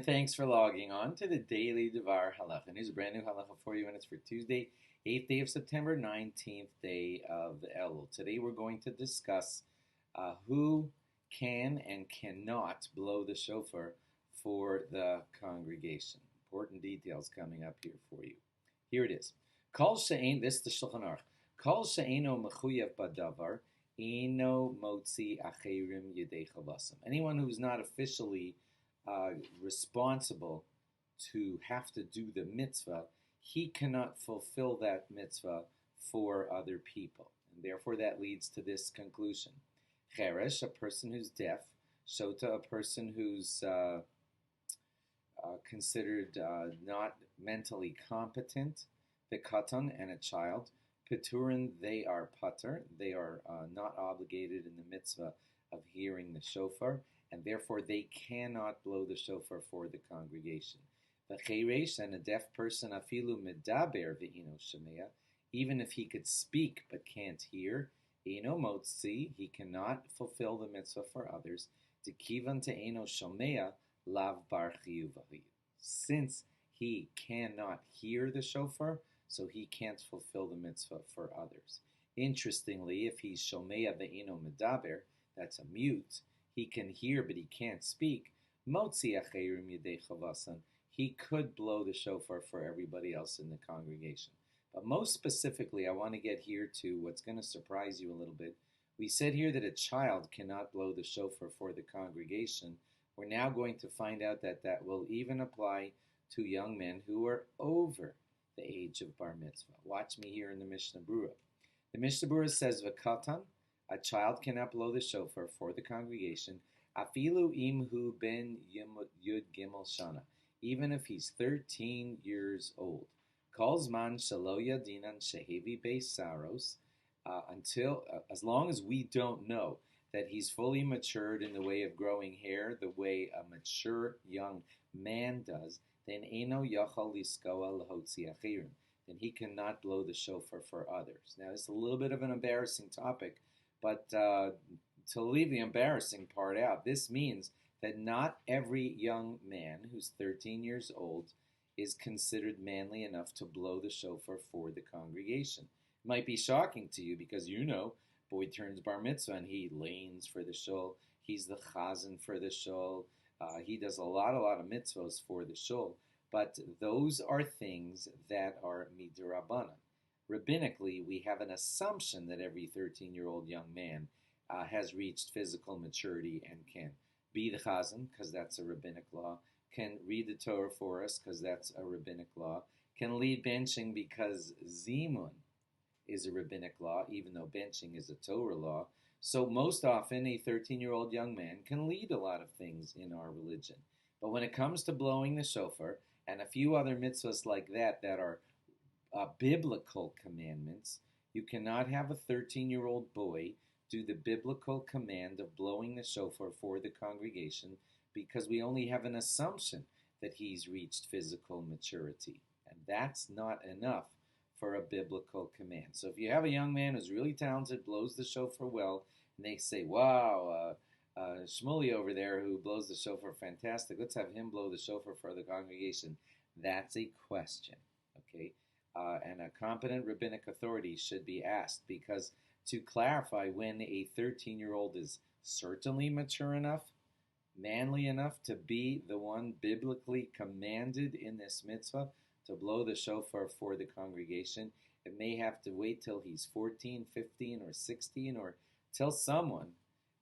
and thanks for logging on to the daily DVAR HALACHA. And here's a brand new HALACHA for you, and it's for Tuesday, 8th day of September, 19th day of the Elul. Today we're going to discuss who can and cannot blow the shofar for the congregation. Important details coming up here for you. Here it is. Kol she'ein, this is the Shulchan Aruch. Kol she'eino mechuyev badavar, eno motzi acherim yedei chavasam. Anyone who's not officially responsible to have to do the mitzvah, he cannot fulfill that mitzvah for other people. And therefore that leads to this conclusion. Cheresh, a person who's deaf. Shota, a person who's considered not mentally competent. Bekatan, and a child. Peturin, they are pater. They are not obligated in the mitzvah of hearing the shofar, and therefore they cannot blow the shofar for the congregation. V'cheresh, and a deaf person, afilu medaber ve'ino shemea, even if he could speak but can't hear, eno motzi, he cannot fulfill the mitzvah for others. Dekivan te'eno shomea lav bar chiyuv. Since he cannot hear the shofar, so he can't fulfill the mitzvah for others. Interestingly, if he's shomea ve'eno medaber, that's a mute, he can hear but he can't speak, motzi acherim yedei chavasan, he could blow the shofar for everybody else in the congregation. But most specifically, I want to get here to what's going to surprise you a little bit. We said here that a child cannot blow the shofar for the congregation. We're now going to find out that that will even apply to young men who are over the age of bar mitzvah. Watch me here in the Mishnah Berurah. The Mishnah Berurah says, V'katan, a child cannot blow the shofar for the congregation, afilu imhu ben yud gimel shana, even if he's 13 years old. Kol zman shelo yadinan shehevi beis saros, as long as we don't know that he's fully matured in the way of growing hair, the way a mature young man does, then eno yachal liskoa lahotzi achirim, then he cannot blow the shofar for others. Now, it's a little bit of an embarrassing topic, but to leave the embarrassing part out, this means that not every young man who's 13 years old is considered manly enough to blow the shofar for the congregation. It might be shocking to you because boy turns bar mitzvah and he lanes for the shul, he's the chazan for the shul, he does a lot of mitzvahs for the shul, but those are things that are midrabanan. Rabbinically, we have an assumption that every 13-year-old young man has reached physical maturity and can be the chazan, because that's a rabbinic law, can read the Torah for us, because that's a rabbinic law, can lead benching because zimun is a rabbinic law, even though benching is a Torah law. So most often, a 13-year-old young man can lead a lot of things in our religion. But when it comes to blowing the shofar, and a few other mitzvahs like that are biblical commandments, you cannot have a 13-year-old boy do the biblical command of blowing the shofar for the congregation because we only have an assumption that he's reached physical maturity. And that's not enough for a biblical command. So if you have a young man who's really talented, blows the shofar well, and they say, wow, Shmuley over there who blows the shofar fantastic, let's have him blow the shofar for the congregation. That's a question, okay? And a competent rabbinic authority should be asked, because to clarify when a 13-year-old is certainly mature enough, manly enough to be the one biblically commanded in this mitzvah to blow the shofar for the congregation, it may have to wait till he's 14, 15, or 16, or till someone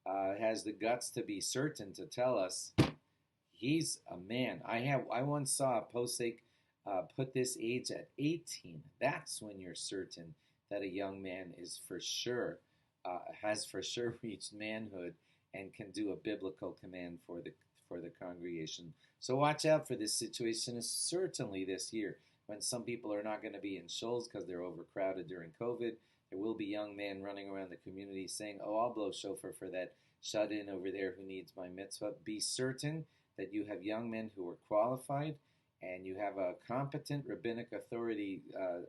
has the guts to be certain to tell us he's a man. I once saw a posek put this age at 18. That's when you're certain that a young man is for sure, has for sure reached manhood and can do a biblical command for the congregation. So watch out for this situation, certainly this year, when some people are not going to be in shuls because they're overcrowded during COVID. There will be young men running around the community saying, oh, I'll blow shofar for that shut-in over there who needs my mitzvah. Be certain that you have young men who are qualified and you have a competent rabbinic authority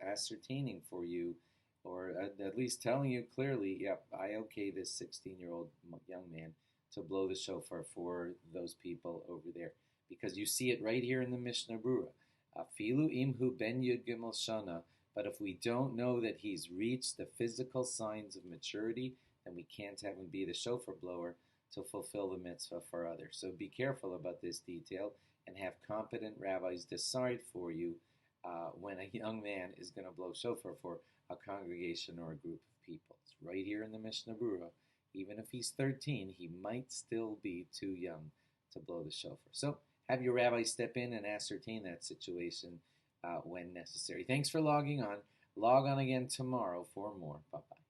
ascertaining for you, or at least telling you clearly, yep, I okay this 16-year-old young man to blow the shofar for those people over there. because you see it right here in the Mishnah Brura. Afilu imhu ben yud gimel shana. But if we don't know that he's reached the physical signs of maturity, then we can't have him be the shofar blower to fulfill the mitzvah for others. So be careful about this detail and have competent rabbis decide for you when a young man is going to blow shofar for a congregation or a group of people. It's right here in the Mishnah Brura. Even if he's 13, he might still be too young to blow the shofar. So have your rabbi step in and ascertain that situation when necessary. Thanks for logging on. Log on again tomorrow for more. Bye-bye.